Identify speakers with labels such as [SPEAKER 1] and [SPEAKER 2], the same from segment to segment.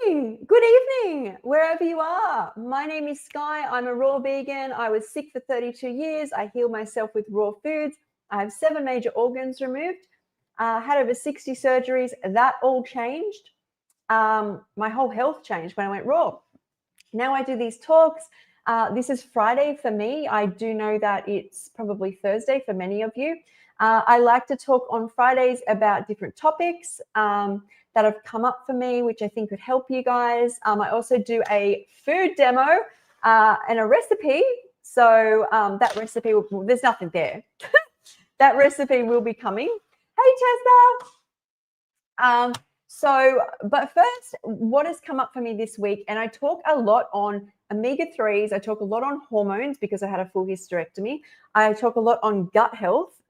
[SPEAKER 1] morning, good evening, wherever you are. My name is Skye. I'm a raw vegan. I was sick for 32 years. I healed myself with raw foods. I have 7 major organs removed. Had over 60 surgeries. That all changed. My whole health changed when I went raw. Now I do these talks. This is Friday for me. I do know that it's probably Thursday for many of you. I like to talk on Fridays about different topics that have come up for me, which I think could help you guys. I also do a food demo and a recipe. So that recipe, there's nothing there. That recipe will be coming. Hey, Tessa. But first, what has come up for me this week, and I talk a lot on omega-3s. I talk a lot on hormones because I had a full hysterectomy. I talk a lot on gut health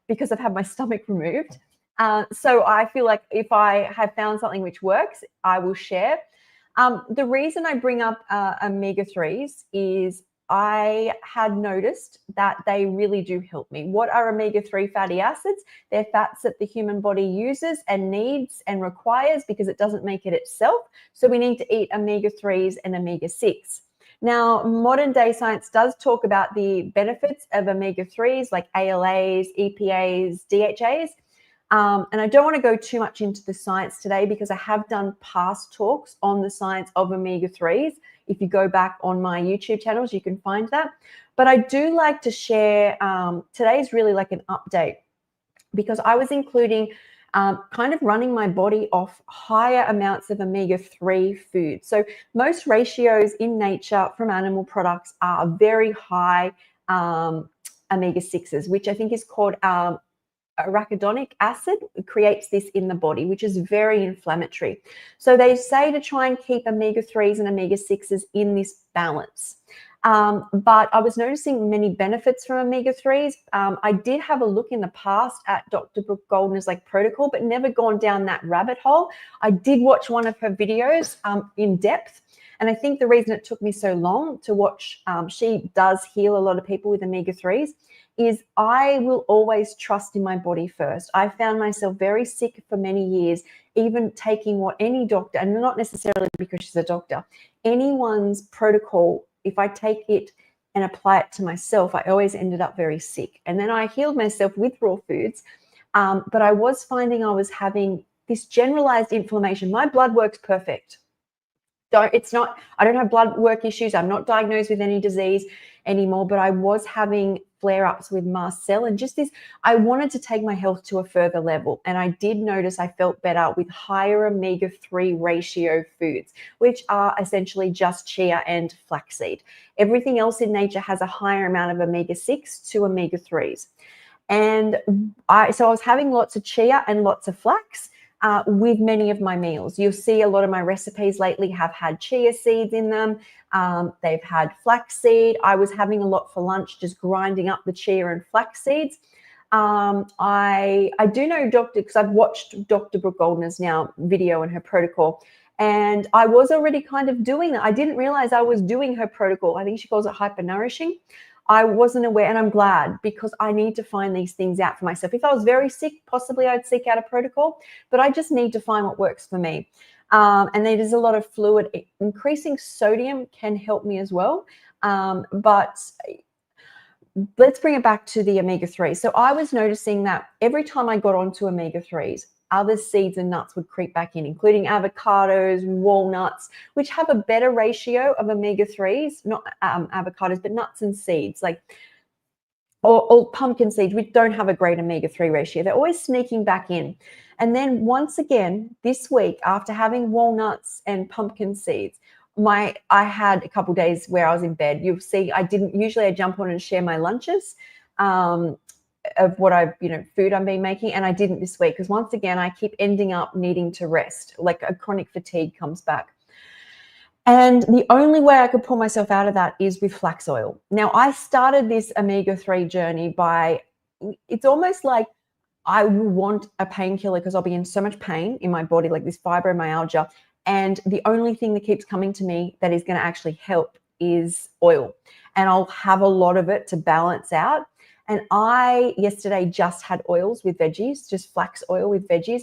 [SPEAKER 1] because I've had my stomach removed. So I feel like if I have found something which works, I will share. The reason I bring up omega-3s is I had noticed that they really do help me. What are omega-3 fatty acids? They're fats that the human body uses and needs and requires because it doesn't make it itself. So we need to eat omega-3s and omega-6. Now, modern day science does talk about the benefits of omega-3s like ALAs, EPAs, DHAs. And I don't want to go too much into the science today because I have done past talks on the science of omega-3s. If you go back on my YouTube channels, you can find that. But I do like to share, today is really like an update because I was including kind of running my body off higher amounts of omega-3 foods. So most ratios in nature from animal products are very high omega-6s, which I think is called arachidonic acid. Creates this in the body, which is very inflammatory. So they say to try and keep omega-3s and omega-6s in this balance. But I was noticing many benefits from omega-3s. I did have a look in the past at Dr. Brooke Goldner's protocol, but never gone down that rabbit hole. I did watch one of her videos in depth. And I think the reason it took me so long to watch, she does heal a lot of people with omega-3s, is I will always trust in my body first. I found myself very sick for many years, even taking what any doctor, and not necessarily because she's a doctor, anyone's protocol, if I take it and apply it to myself, I always ended up very sick. And then I healed myself with raw foods, but I was finding I was having this generalized inflammation. My blood works perfect. I don't have blood work issues. I'm not diagnosed with any disease anymore, but I was having flare-ups with mast cell and just this, I wanted to take my health to a further level. And I did notice I felt better with higher omega-3 ratio foods, which are essentially just chia and flaxseed. Everything else in nature has a higher amount of omega-6 to omega-3s. And so I was having lots of chia and lots of flax. With many of my meals. You'll see a lot of my recipes lately have had chia seeds in them. They've had flaxseed. I was having a lot for lunch, just grinding up the chia and flax seeds. I do know because I've watched Dr. Brooke Goldner's now video and her protocol, and I was already kind of doing that. I didn't realize I was doing her protocol. I think she calls it hypernourishing. I wasn't aware, and I'm glad because I need to find these things out for myself. If I was very sick, possibly I'd seek out a protocol, but I just need to find what works for me. And there's a lot of fluid. Increasing sodium can help me as well. But let's bring it back to the omega-3. So I was noticing that every time I got onto omega-3s, other seeds and nuts would creep back in, including avocados, walnuts, which have a better ratio of omega-3s, not avocados, but nuts and seeds, or pumpkin seeds, which don't have a great omega-3 ratio. They're always sneaking back in. And then once again, this week, after having walnuts and pumpkin seeds, I had a couple of days where I was in bed. You'll see I jump on and share my lunches. Of what food I'm being making, and I didn't this week because once again I keep ending up needing to rest, like a chronic fatigue comes back. And the only way I could pull myself out of that is with flax oil. Now I started this omega-3 journey it's almost like I want a painkiller because I'll be in so much pain in my body, like this fibromyalgia, and the only thing that keeps coming to me that is going to actually help is oil, and I'll have a lot of it to balance out. And I yesterday just had oils with veggies, just flax oil with veggies.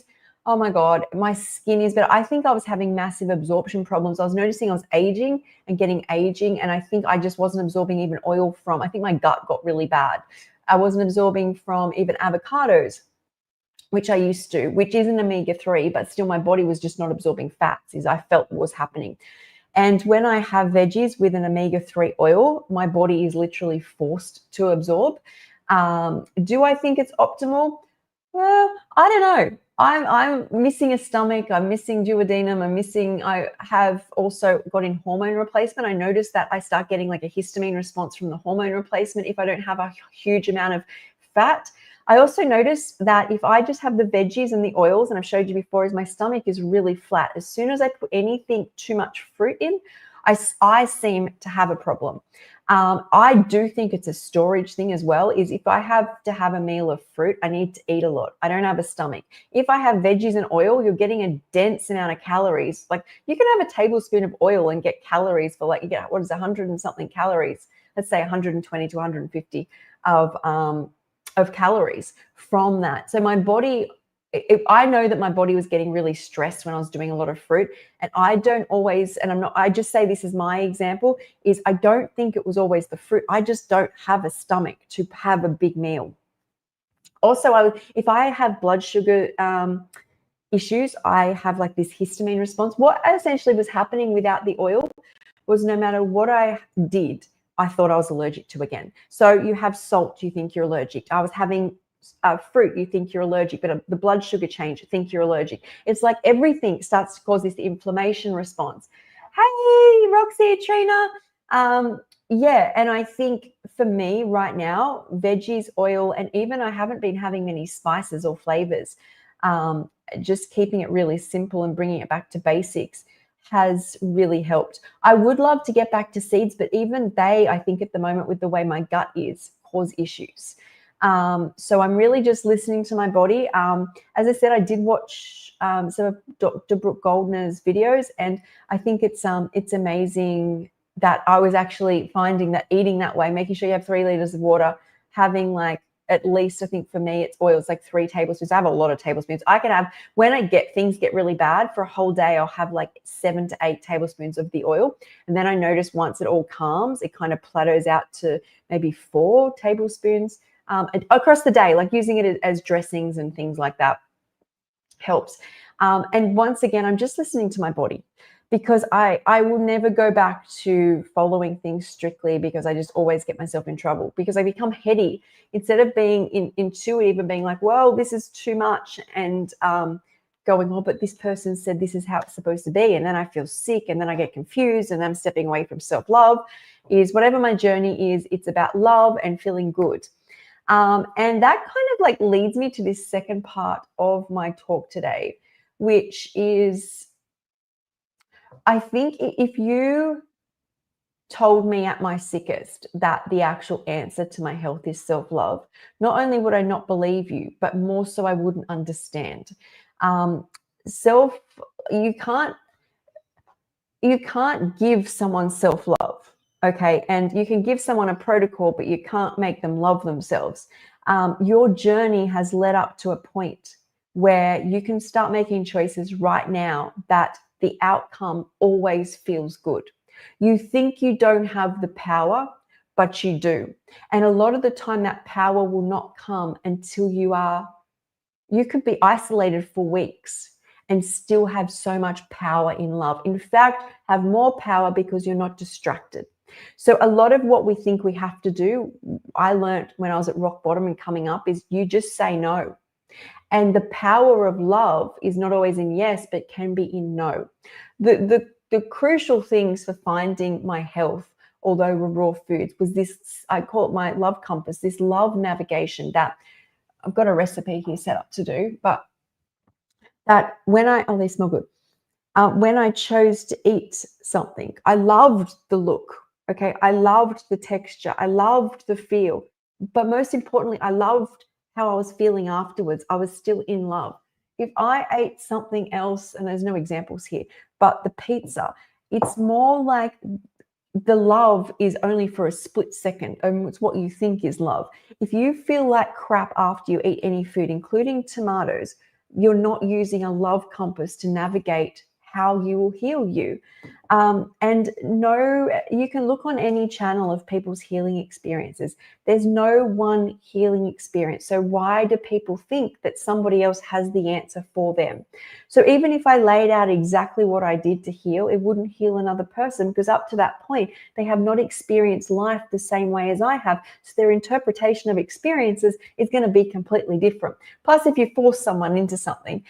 [SPEAKER 1] Oh my God, my skin is better. I think I was having massive absorption problems. I was noticing I was aging and getting aging. And I think I just wasn't absorbing even oil from, I think my gut got really bad. I wasn't absorbing from even avocados, which I used to, which is an omega-3, but still my body was just not absorbing fats, as I felt was happening. And when I have veggies with an omega-3 oil, my body is literally forced to absorb. Do I think it's optimal? Well, I don't know. I'm missing a stomach. I'm missing duodenum. I have also got in hormone replacement. I noticed that I start getting like a histamine response from the hormone replacement if I don't have a huge amount of fat. I also noticed that if I just have the veggies and the oils, and I've showed you before, is my stomach is really flat. As soon as I put anything too much fruit in, I seem to have a problem. I do think it's a storage thing as well, is if I have to have a meal of fruit, I need to eat a lot. I don't have a stomach. If I have veggies and oil, you're getting a dense amount of calories. Like you can have a tablespoon of oil and get calories for like, you get, what is 100 and something calories? Let's say 120 to 150 of calories from that. So my body, I know that my body was getting really stressed when I was doing a lot of fruit, and I don't always, and I just say this is my example, is I don't think it was always the fruit. I just don't have a stomach to have a big meal. Also, if I have blood sugar issues, I have like this histamine response. What essentially was happening without the oil was no matter what I did, I thought I was allergic to again. So you have salt, you think you're allergic. I was having fruit, you think you're allergic, but the blood sugar change, you think you're allergic. It's like everything starts to cause this inflammation response. Hey, Roxy, Trina. Yeah, and I think for me right now, veggies, oil, and even I haven't been having many spices or flavors. Just keeping it really simple and bringing it back to basics has really helped. I would love to get back to seeds, but even they, I think at the moment with the way my gut is, cause issues. So I'm really just listening to my body. As I said, I did watch some of Dr. Brooke Goldner's videos, and I think it's amazing that I was actually finding that eating that way, making sure you have 3 liters of water, having like at least, I think for me, it's oils like 3 tablespoons. I have a lot of tablespoons. I can have, when things get really bad for a whole day, I'll have like 7 to 8 tablespoons of the oil. And then I notice once it all calms, it kind of plateaus out to maybe 4 tablespoons across the day, like using it as dressings and things like that helps. And once again, I'm just listening to my body, because I will never go back to following things strictly, because I just always get myself in trouble, because I become heady instead of being intuitive and being like, well, this is too much, and going, oh, but this person said this is how it's supposed to be. And then I feel sick, and then I get confused, and I'm stepping away from self-love. Is whatever my journey is, it's about love and feeling good. And that kind of like leads me to this second part of my talk today, which is, I think if you told me at my sickest that the actual answer to my health is self-love, not only would I not believe you, but more so I wouldn't understand. You can't give someone self-love, okay? And you can give someone a protocol, but you can't make them love themselves. Your journey has led up to a point where you can start making choices right now that the outcome always feels good. You think you don't have the power, but you do. And a lot of the time that power will not come until you could be isolated for weeks and still have so much power in love. In fact, have more power because you're not distracted. So a lot of what we think we have to do, I learned when I was at rock bottom and coming up, is you just say no. And the power of love is not always in yes, but can be in no. The crucial things for finding my health, although raw foods, was this, I call it my love compass, this love navigation that I've got a recipe here set up to do, but that oh, they smell good. When I chose to eat something, I loved the look. Okay. I loved the texture. I loved the feel. But most importantly, I loved how I was feeling afterwards. I was still in love. If I ate something else, and there's no examples here, but the pizza, it's more like the love is only for a split second, and it's what you think is love. If you feel like crap after you eat any food, including tomatoes, you're not using a love compass to navigate how you will heal you. And no, you can look on any channel of people's healing experiences. There's no one healing experience. So why do people think that somebody else has the answer for them? So even if I laid out exactly what I did to heal, it wouldn't heal another person, because up to that point, they have not experienced life the same way as I have. So their interpretation of experiences is going to be completely different. Plus, if you force someone into something,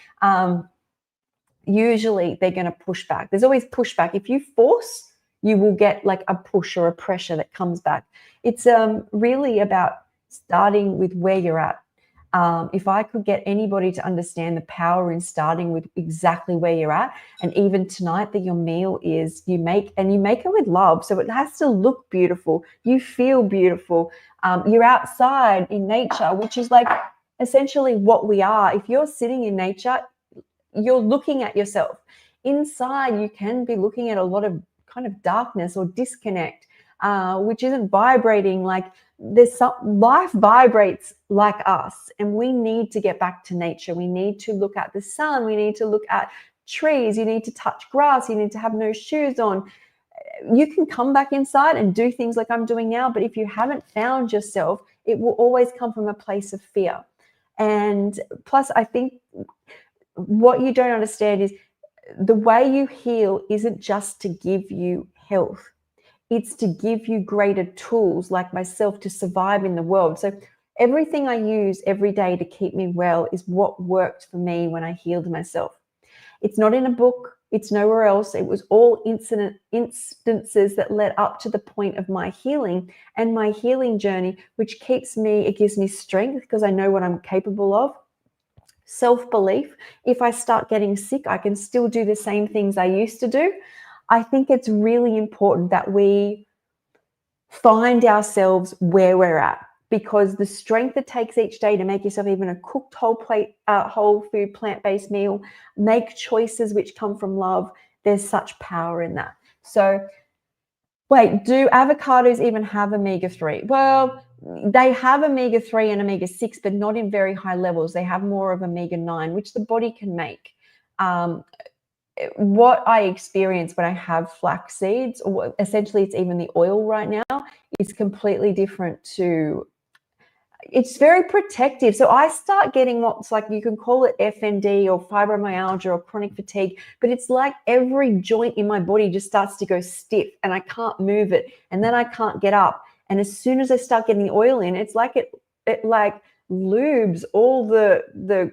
[SPEAKER 1] usually they're going to push back. There's always pushback. If you force, you will get like a push or a pressure that comes back. It's really about starting with where you're at. If I could get anybody to understand the power in starting with exactly where you're at, and even tonight that your meal is, you make it with love. So it has to look beautiful. You feel beautiful. You're outside in nature, which is like essentially what we are. If you're sitting in nature, you're looking at yourself. Inside, you can be looking at a lot of kind of darkness or disconnect, which isn't vibrating like life vibrates like us, and we need to get back to nature. We need to look at the sun. We need to look at trees. You need to touch grass. You need to have no shoes on. You can come back inside and do things like I'm doing now, but if you haven't found yourself, it will always come from a place of fear. And plus, I think what you don't understand is the way you heal isn't just to give you health. It's to give you greater tools like myself to survive in the world. So everything I use every day to keep me well is what worked for me when I healed myself. It's not in a book. It's nowhere else. It was all instances that led up to the point of my healing and my healing journey, which gives me strength because I know what I'm capable of. Self-belief. If I start getting sick, I can still do the same things I used to do. I think it's really important that we find ourselves where we're at, because the strength it takes each day to make yourself even a cooked whole food plant-based meal, make choices which come from love, there's such power in that. So wait, do avocados even have omega-3? Well, they have omega-3 and omega-6, but not in very high levels. They have more of omega-9, which the body can make. What I experience when I have flax seeds, or essentially it's even the oil right now, is completely different to, it's very protective. So I start getting what's like, you can call it FND or fibromyalgia or chronic fatigue, but it's like every joint in my body just starts to go stiff and I can't move it. And then I can't get up. And as soon as I start getting the oil in, it's like it like lubes all the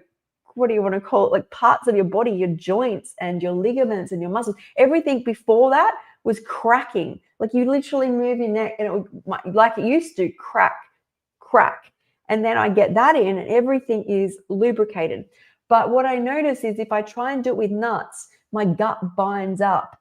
[SPEAKER 1] what do you want to call it? Like parts of your body, your joints and your ligaments and your muscles. Everything before that was cracking. Like you literally move your neck and it would, like it used to, crack. And then I get that in and everything is lubricated. But what I notice is if I try and do it with nuts, my gut binds up.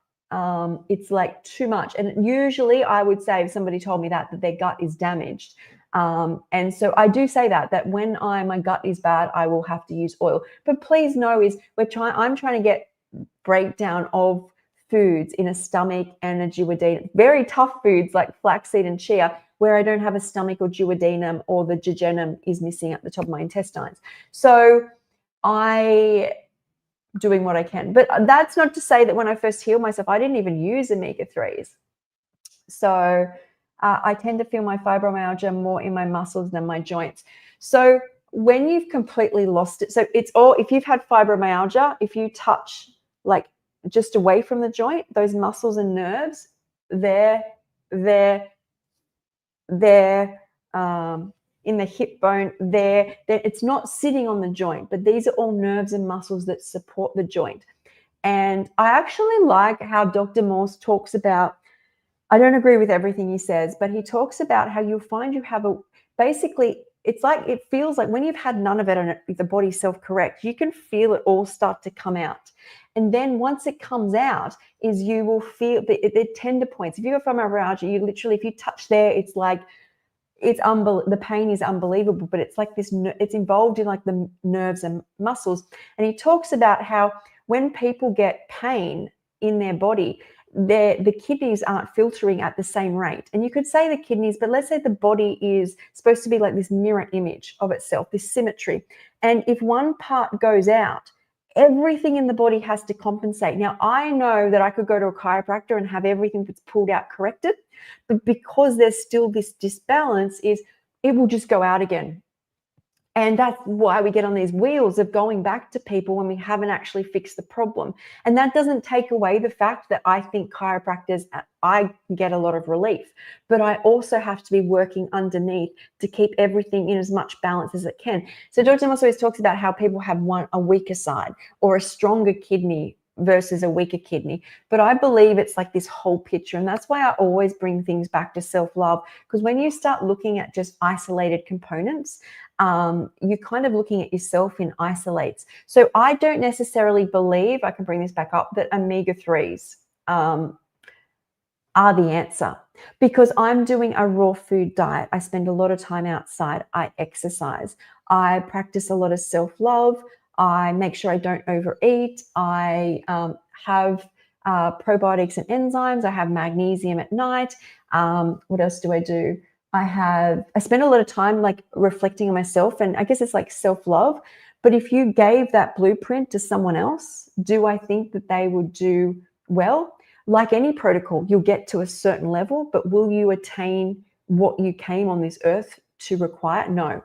[SPEAKER 1] It's like too much. And usually I would say, if somebody told me that their gut is damaged. And so I do say that when my gut is bad, I will have to use oil. But please know I'm trying to get breakdown of foods in a stomach and a duodenum, very tough foods like flaxseed and chia, where I don't have a stomach or duodenum, or the jejunum is missing at the top of my intestines. So I doing what I can. But that's not to say that when I first healed myself, I didn't even use omega-3s. So I tend to feel my fibromyalgia more in my muscles than my joints. So when you've completely lost it, so it's all, if you've had fibromyalgia, if you touch like just away from the joint, those muscles and nerves, they're in the hip bone, it's not sitting on the joint, but these are all nerves and muscles that support the joint. And I actually like how Dr. Morse talks about, I don't agree with everything he says, but he talks about how you'll find you have basically, it's like, it feels like when you've had none of it and the body self-corrects, you can feel it all start to come out. And then once it comes out, you will feel the tender points. If you have fibromyalgia, you literally, if you touch there, it's like, the pain is unbelievable, but it's like it's involved in like the nerves and muscles. And he talks about how when people get pain in their body, the kidneys aren't filtering at the same rate. And you could say the kidneys, but let's say the body is supposed to be like this mirror image of itself, this symmetry. And if one part goes out, everything in the body has to compensate. Now, I know that I could go to a chiropractor and have everything that's pulled out corrected, but because there's still this disbalance, it will just go out again. And that's why we get on these wheels of going back to people when we haven't actually fixed the problem. And that doesn't take away the fact that I think chiropractors, I get a lot of relief, but I also have to be working underneath to keep everything in as much balance as it can. So Dr. Moss always talks about how people have a weaker side or a stronger kidney versus a weaker kidney. But I believe it's like this whole picture. And that's why I always bring things back to self-love, because when you start looking at just isolated components, you're kind of looking at yourself in isolates. So I don't necessarily believe, I can bring this back up, that omega-3s are the answer, because I'm doing a raw food diet. I spend a lot of time outside. I exercise. I practice a lot of self-love. I make sure I don't overeat. I have probiotics and enzymes. I have magnesium at night. What else do I do? I spend a lot of time like reflecting on myself, and I guess it's like self-love. But if you gave that blueprint to someone else, do I think that they would do well? Like any protocol, you'll get to a certain level, but will you attain what you came on this earth to require? No.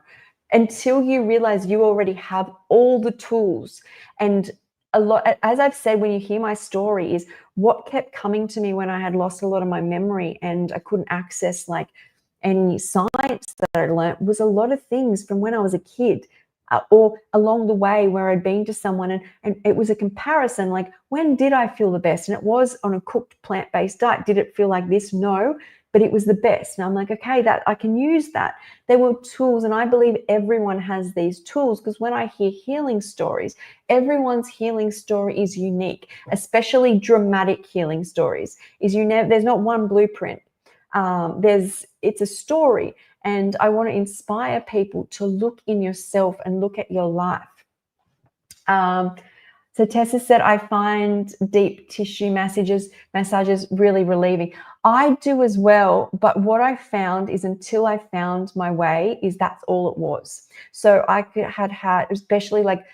[SPEAKER 1] Until you realize you already have all the tools. And a lot, as I've said, when you hear my story, is what kept coming to me when I had lost a lot of my memory and I couldn't access like any science that I learned, was a lot of things from when I was a kid, or along the way where I'd been to someone and it was a comparison, like, when did I feel the best? And it was on a cooked plant-based diet. Did it feel like this? No, but it was the best. And I'm like, okay, that I can use that. There were tools, and I believe everyone has these tools, because when I hear healing stories, everyone's healing story is unique, especially dramatic healing stories. There's not one blueprint. It's a story, and I want to inspire people to look in yourself and look at your life. So Tessa said, I find deep tissue massages really relieving. I do as well, but what I found is, until I found my way, is that's all it was. So I had especially like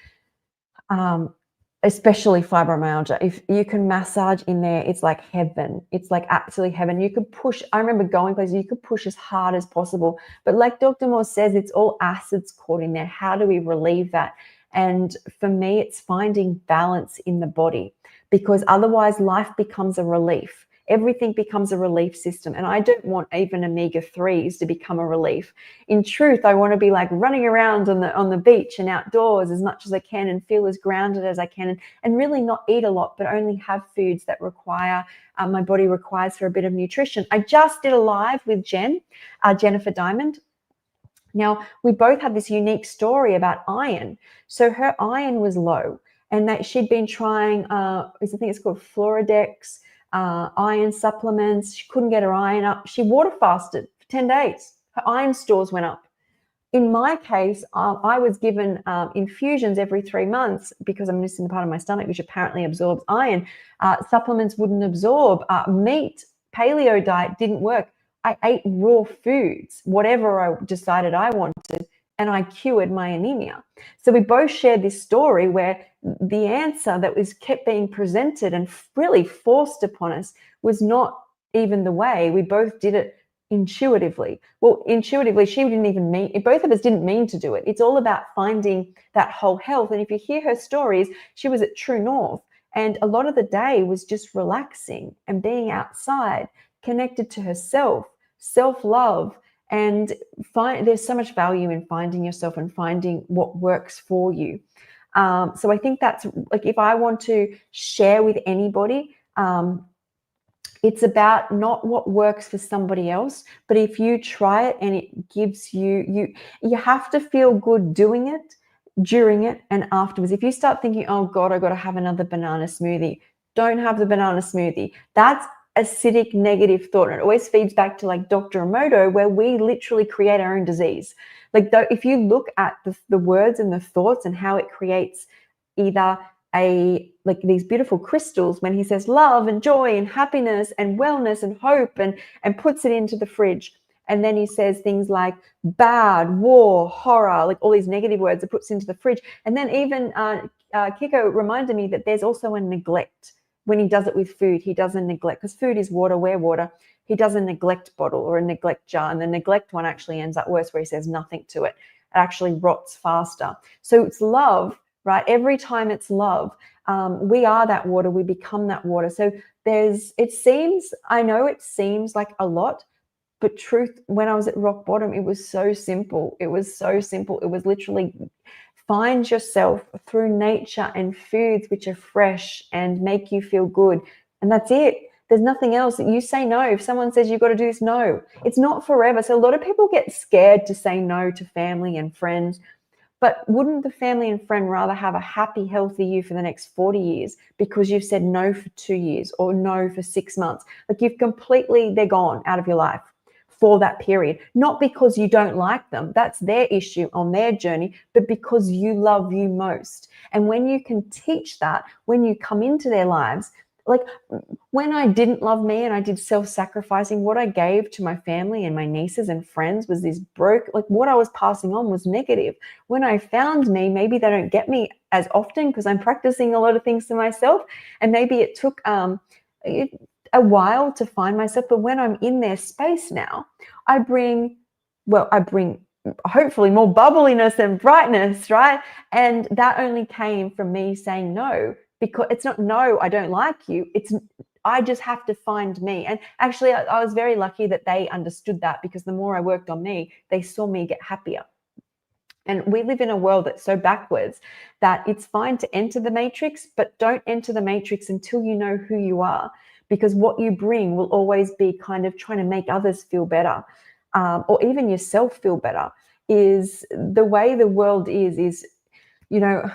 [SPEAKER 1] especially fibromyalgia. If you can massage in there, it's like heaven. It's like absolutely heaven. You could push. I remember going places, you could push as hard as possible. But like Dr. Moore says, it's all acids caught in there. How do we relieve that? And for me, it's finding balance in the body, because otherwise life becomes a relief. Everything becomes a relief system. And I don't want even omega-3s to become a relief. In truth, I want to be like running around on the beach and outdoors as much as I can and feel as grounded as I can, and really not eat a lot, but only have foods that my body requires for a bit of nutrition. I just did a live with Jennifer Diamond. Now, we both have this unique story about iron. So her iron was low, and that she'd been trying, I think it's called Floradex, iron supplements. She couldn't get her iron up. She water fasted for 10 days. Her iron stores went up. In my case, I was given infusions every 3 months because I'm missing the part of my stomach which apparently absorbs iron. Supplements wouldn't absorb. Meat, paleo diet didn't work. I ate raw foods, whatever I decided I wanted, and I cured my anemia. So we both shared this story where the answer that was kept being presented and really forced upon us was not even the way. We both did it intuitively. Well, intuitively, she didn't even mean, both of us didn't mean to do it. It's all about finding that whole health. And if you hear her stories, she was at True North, and a lot of the day was just relaxing and being outside, connected to herself, self-love. And there's so much value in finding yourself and finding what works for you. So I think that's like, if I want to share with anybody, it's about not what works for somebody else, but if you try it and it gives you have to feel good doing it, during it, and afterwards. If you start thinking, oh God, I got to have another banana smoothie, don't have the banana smoothie. That's acidic, negative thought. And it always feeds back to like Dr. Emoto, where we literally create our own disease. Like, if you look at the words and the thoughts and how it creates either like these beautiful crystals when he says love and joy and happiness and wellness and hope, and puts it into the fridge. And then he says things like bad, war, horror, like all these negative words that puts into the fridge. And then even Kiko reminded me that there's also a neglect. When he does it with food, he does a neglect, because food is water, we're water. He does a neglect bottle or a neglect jar, and the neglect one actually ends up worse, where he says nothing to it. It actually rots faster. So it's love, right? Every time it's love. We are that water, we become that water. So I know it seems like a lot, but truth, when I was at rock bottom, it was so simple. It was so simple. It was literally find yourself through nature and foods which are fresh and make you feel good. And that's it. There's nothing else. You say no. If someone says you've got to do this, no. It's not forever. So a lot of people get scared to say no to family and friends. But wouldn't the family and friend rather have a happy, healthy you for the next 40 years because you've said no for 2 years or no for 6 months? Like they're gone out of your life for that period, not because you don't like them, that's their issue on their journey, but because you love you most. And when you can teach that, when you come into their lives, like when I didn't love me and I did self-sacrificing, what I gave to my family and my nieces and friends was this like what I was passing on was negative. When I found me, maybe they don't get me as often because I'm practicing a lot of things to myself, and maybe it took a while to find myself, but when I'm in their space now, I bring hopefully more bubbliness and brightness, right? And that only came from me saying no, because it's not no, I don't like you. It's I just have to find me. And actually, I was very lucky that they understood that, because the more I worked on me, they saw me get happier. And we live in a world that's so backwards that it's fine to enter the matrix, but don't enter the matrix until you know who you are, because what you bring will always be kind of trying to make others feel better, or even yourself feel better. Is the way the world is, you know,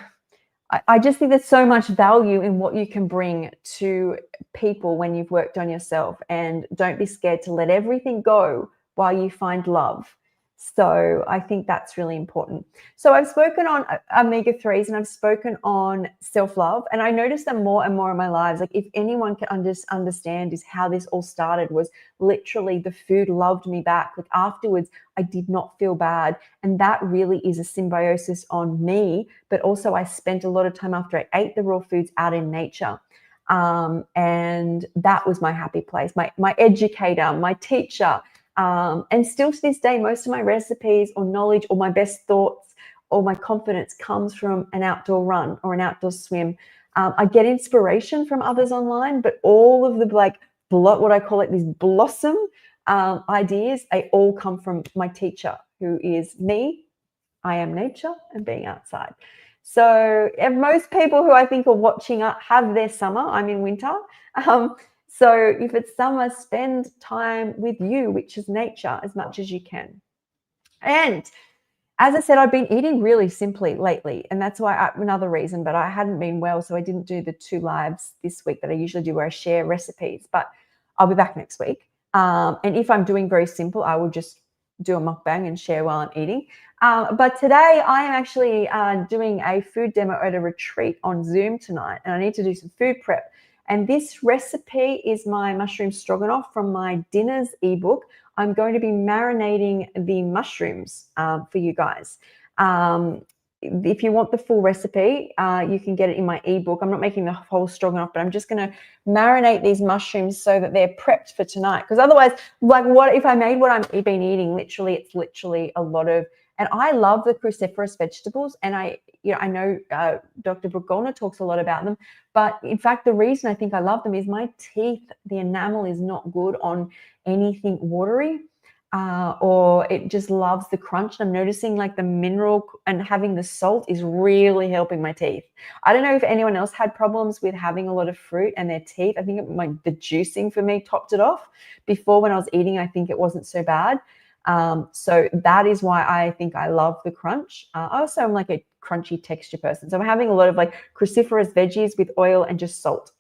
[SPEAKER 1] I just think there's so much value in what you can bring to people when you've worked on yourself, and don't be scared to let everything go while you find love. So I think that's really important. So I've spoken on omega-3s and I've spoken on self-love, and I notice them more and more in my lives. Like if anyone can understand is how this all started, was literally the food loved me back. Like afterwards, I did not feel bad. And that really is a symbiosis on me, but also I spent a lot of time after I ate the raw foods out in nature. And that was my happy place, my educator, my teacher. And still to this day, most of my recipes or knowledge or my best thoughts or my confidence comes from an outdoor run or an outdoor swim. I get inspiration from others online, but all of the what I call it, these blossom ideas, they all come from my teacher, who is me. I am nature and being outside. So most people who I think are watching have their summer. I'm in winter. So if it's summer, spend time with you, which is nature, as much as you can. And as I said, I've been eating really simply lately, and that's why another reason, but I hadn't been well, so I didn't do the 2 lives this week that I usually do where I share recipes, but I'll be back next week. And if I'm doing very simple, I will just do a mukbang and share while I'm eating. But today I am actually doing a food demo at a retreat on Zoom tonight, and I need to do some food prep. And this recipe is my mushroom stroganoff from my dinners ebook. I'm going to be marinating the mushrooms for you guys. If you want the full recipe, you can get it in my ebook. I'm not making the whole stroganoff, but I'm just going to marinate these mushrooms so that they're prepped for tonight. Because otherwise, like, what if I made what I've been eating? It's literally a lot of, and I love the cruciferous vegetables, and I know Dr. Brugolna talks a lot about them, but in fact, the reason I think I love them is my teeth, the enamel is not good on anything watery, or it just loves the crunch. And I'm noticing like the mineral and having the salt is really helping my teeth. I don't know if anyone else had problems with having a lot of fruit and their teeth. I think the juicing for me topped it off. Before, when I was eating, I think it wasn't so bad. So that is why I think I love the crunch. I also am like a crunchy texture person. So I'm having a lot of like cruciferous veggies with oil and just salt.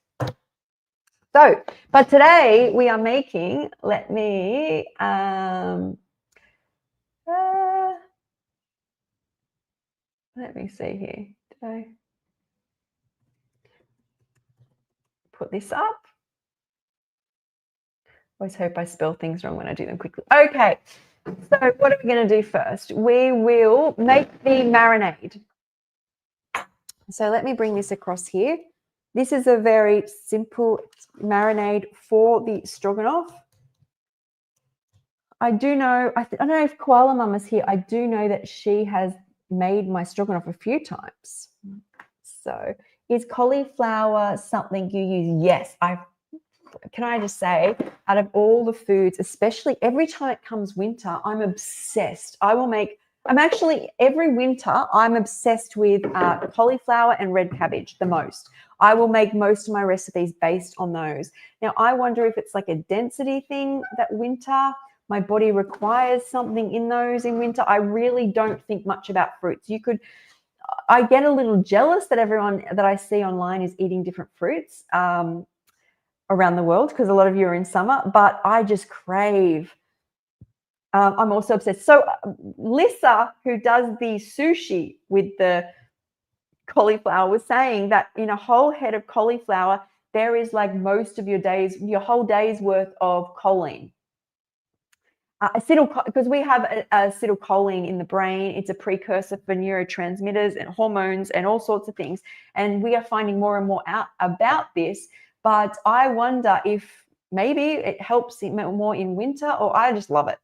[SPEAKER 1] So, but today we are making, let me see here. put this up. Always hope I spell things wrong when I do them quickly. Okay, so what are we going to do first? We will make the marinade. So let me bring this across here. This is a very simple marinade for the stroganoff. I do know, I don't know if Koala Mama's here. I do know that she has made my stroganoff a few times. So is cauliflower something you use? Yes. Can I just say, out of all the foods, especially every time it comes winter, I'm obsessed. Every winter, I'm obsessed with cauliflower and red cabbage the most. I will make most of my recipes based on those. Now, I wonder if it's like a density thing that winter, my body requires something in those in winter. I really don't think much about fruits. I get a little jealous that everyone that I see online is eating different fruits around the world because a lot of you are in summer, but I just crave. I'm also obsessed. So Lissa, who does the sushi with the cauliflower, was saying that in a whole head of cauliflower, there is like most of your whole day's worth of choline. Because we have acetylcholine in the brain. It's a precursor for neurotransmitters and hormones and all sorts of things. And we are finding more and more out about this. But I wonder if maybe it helps more in winter, or I just love it.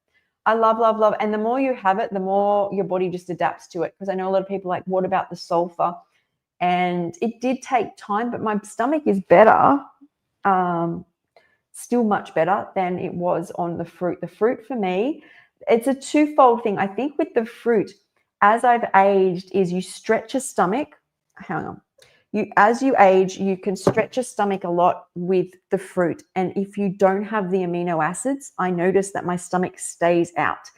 [SPEAKER 1] I love, love, love. And the more you have it, the more your body just adapts to it. Because I know a lot of people are like, what about the sulfur? And it did take time, but my stomach is better. Still much better than it was on the fruit. The fruit for me, it's a twofold thing. I think with the fruit, as I've aged, is you stretch your stomach. Hang on. As you age, you can stretch your stomach a lot with the fruit. And if you don't have the amino acids, I notice that my stomach stays out.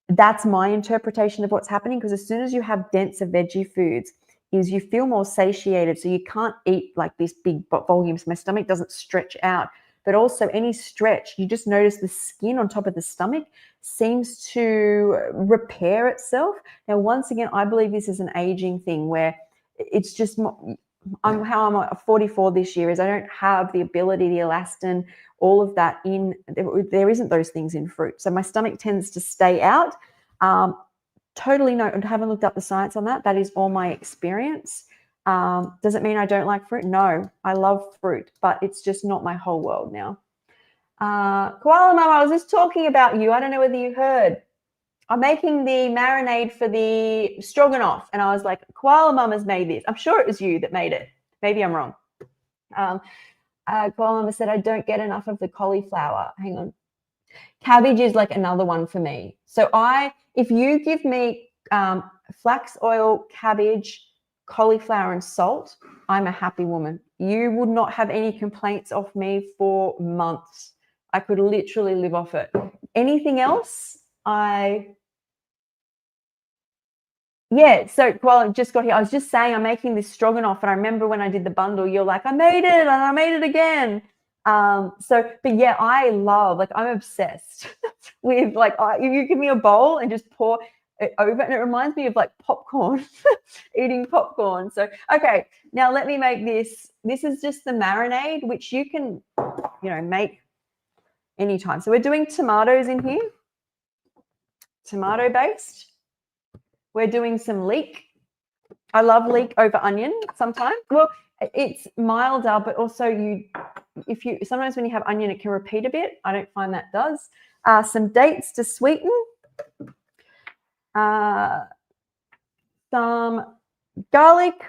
[SPEAKER 1] That's my interpretation of what's happening, because as soon as you have denser veggie foods, is you feel more satiated. So you can't eat like these big volumes. My stomach doesn't stretch out. But also any stretch, you just notice the skin on top of the stomach seems to repair itself. Now, once again, I believe this is an aging thing where it's just I'm 44 this year is I don't have the ability, the elastin, all of that there isn't those things in fruit. So my stomach tends to stay out. Totally no, I haven't looked up the science on that. That is all my experience. Does it mean I don't like fruit? No, I love fruit, but it's just not my whole world now. Koala Mama, I was just talking about you. I don't know whether you heard. I'm making the marinade for the stroganoff, and I was like, Koala Mama's made this. I'm sure it was you that made it. Maybe I'm wrong. Koala Mama said, I don't get enough of the cauliflower. Hang on. Cabbage is like another one for me. So if you give me flax oil, cabbage, cauliflower, and salt, I'm a happy woman. You would not have any complaints off me for months. I could literally live off it. Anything else? So while I just got here, I was just saying I'm making this stroganoff, and I remember when I did the bundle, you're like, I made it, and I made it again. But yeah, I love, like, I'm obsessed with, like, if you give me a bowl and just pour it over, and it reminds me of like popcorn, eating popcorn. So, okay, now let me make this. This is just the marinade, which you can, make anytime. So we're doing tomatoes in here, tomato based. We're doing some leek. I love leek over onion sometimes. Well, it's milder, but also sometimes when you have onion, it can repeat a bit. I don't find that does. Some dates to sweeten. Some garlic.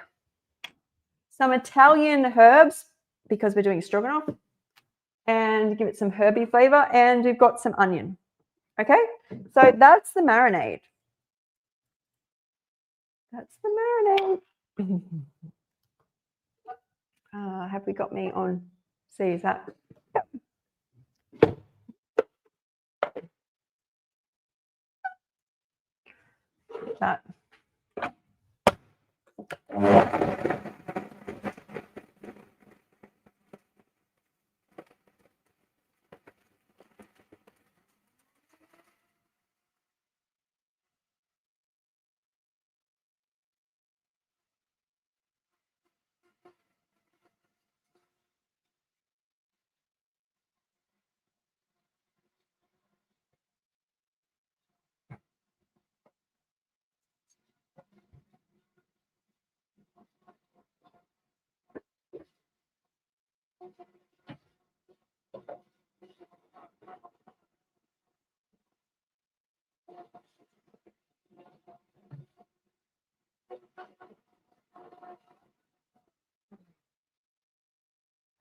[SPEAKER 1] Some Italian herbs, because we're doing stroganoff, and give it some herby flavor. And we've got some onion. Okay, so that's the marinade. That's the marinade. Have we got me on? See, is that? Yep. That.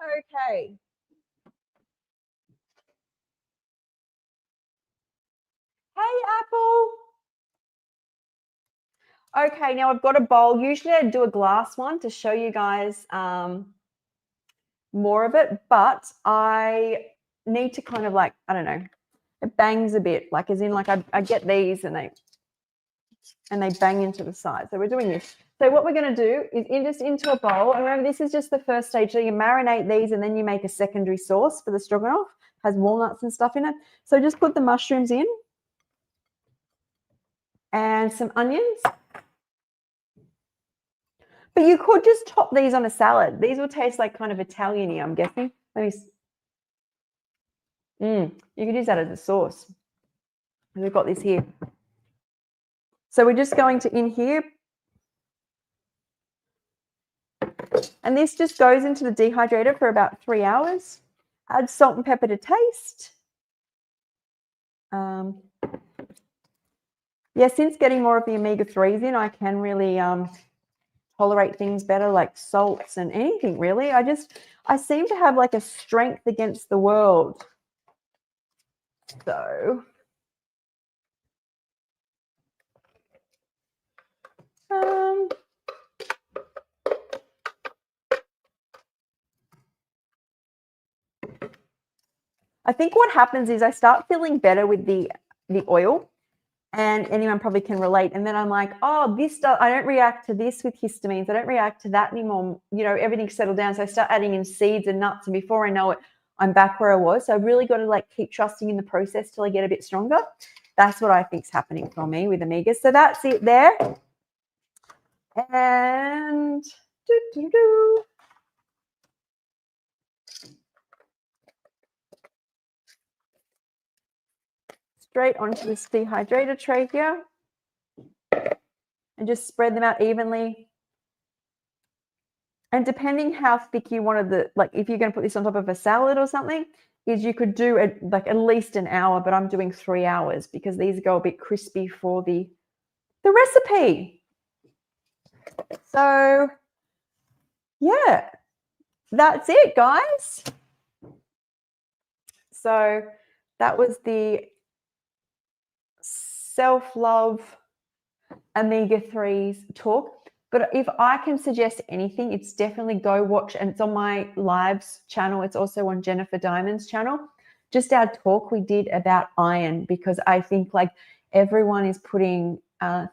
[SPEAKER 1] Okay. Hey, Apple. Okay, now I've got a bowl. Usually I do a glass one to show you guys more of it, but I need to kind of like, I don't know, it bangs a bit, like as in like I get these and they bang into the side. So we're doing this. So what we're going to do is just into a bowl. And remember, this is just the first stage. So you marinate these and then you make a secondary sauce for the stroganoff. Has walnuts and stuff in it. So just put the mushrooms in and some onions. But you could just top these on a salad. These will taste like kind of Italian-y, I'm guessing. Let me. You could use that as a sauce. We've got this here. So we're just going to in here. And this just goes into the dehydrator for about 3 hours. Add salt and pepper to taste. Yeah, since getting more of the omega-3s in, I can really tolerate things better, like salts and anything really. I seem to have like a strength against the world. So I think what happens is I start feeling better with the oil, and anyone probably can relate. And then I'm like, oh, I don't react to this with histamines. I don't react to that anymore. You know, everything's settled down. So I start adding in seeds and nuts, and before I know it, I'm back where I was. So I've really got to like keep trusting in the process till I get a bit stronger. That's what I think is happening for me with omegas. So that's it there. And straight onto this dehydrator tray here. And just spread them out evenly. And depending how thick you wanted like if you're going to put this on top of a salad or something, is you could do it like at least an hour, but I'm doing 3 hours because these go a bit crispy for the recipe. So yeah, that's it, guys. So that was the self-love omega-3s talk. But if I can suggest anything, it's definitely go watch, and it's on my lives channel. It's also on Jennifer Diamond's channel. Just our talk we did about iron, because I think like everyone is putting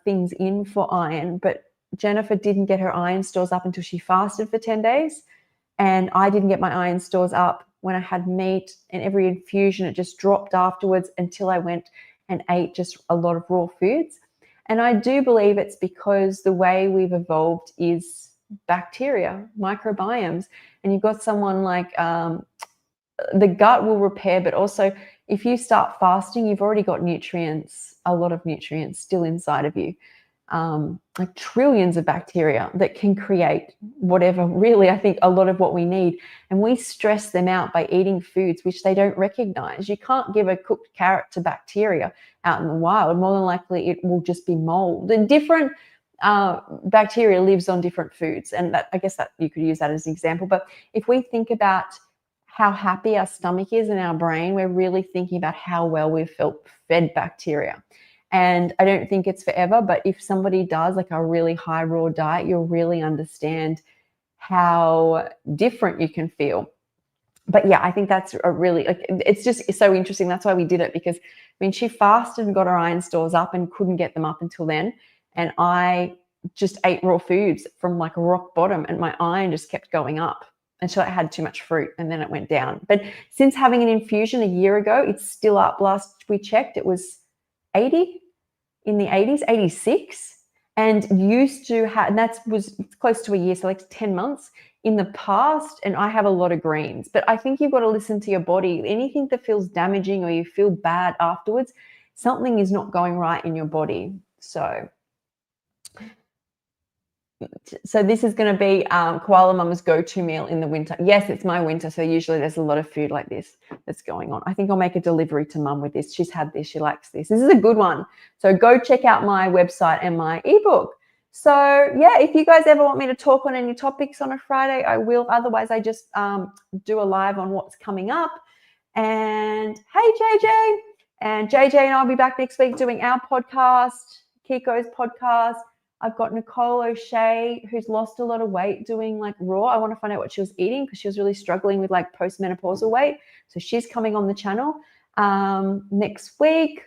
[SPEAKER 1] things in for iron, but Jennifer didn't get her iron stores up until she fasted for 10 days. And I didn't get my iron stores up when I had meat, and every infusion, it just dropped afterwards until I went and ate just a lot of raw foods. And I do believe it's because the way we've evolved is bacteria, microbiomes. And you've got someone like the gut will repair, but also if you start fasting, you've already got nutrients, a lot of nutrients still inside of you. Like trillions of bacteria that can create whatever, really, I think a lot of what we need. And we stress them out by eating foods which they don't recognize. You can't give a cooked carrot to bacteria out in the wild. More than likely, it will just be mold. And different bacteria lives on different foods. And that, I guess that you could use that as an example. But if we think about how happy our stomach is and our brain, we're really thinking about how well we've fed bacteria. And I don't think it's forever, but if somebody does like a really high raw diet, you'll really understand how different you can feel. But yeah, I think that's a really, like, it's just so interesting. That's why we did it, because I mean, she fasted and got her iron stores up and couldn't get them up until then. And I just ate raw foods from like rock bottom, and my iron just kept going up until I had too much fruit, and then it went down. But since having an infusion a year ago, it's still up. Last we checked, it was 80 in the 80s, 86, and used to have, and that was close to a year, so like 10 months in the past. And I have a lot of greens, but I think you've got to listen to your body. Anything that feels damaging or you feel bad afterwards, something is not going right in your body. So So this is going to be Koala Mama's go-to meal in the winter. Yes, it's my winter, so usually there's a lot of food like this that's going on. I think I'll make a delivery to Mum with this. She's had this. She likes this. This is a good one. So go check out my website and my ebook. So yeah, if you guys ever want me to talk on any topics on a Friday, I will. Otherwise, I just do a live on what's coming up. And hey, JJ. And JJ and I'll be back next week doing our podcast, Kiko's podcast. I've got Nicole O'Shea, who's lost a lot of weight doing like raw. I want to find out what she was eating because she was really struggling with like postmenopausal weight. So she's coming on the channel next week.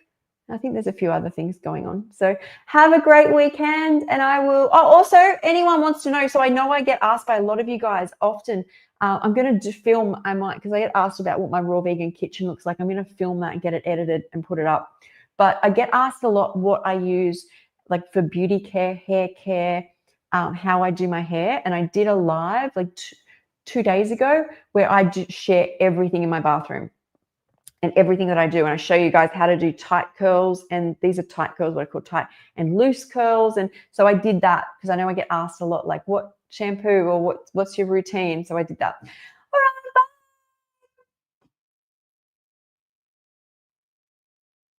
[SPEAKER 1] I think there's a few other things going on. So have a great weekend. And I will, also anyone wants to know. So I know I get asked by a lot of you guys often. I'm going to film, because I get asked about what my raw vegan kitchen looks like. I'm going to film that and get it edited and put it up. But I get asked a lot what I use like for beauty care, hair care, how I do my hair. And I did a live like 2 days ago where I share everything in my bathroom and everything that I do. And I show you guys how to do tight curls. And these are tight curls, what I call tight and loose curls. And so I did that because I know I get asked a lot, like what shampoo or what's your routine? So I did that.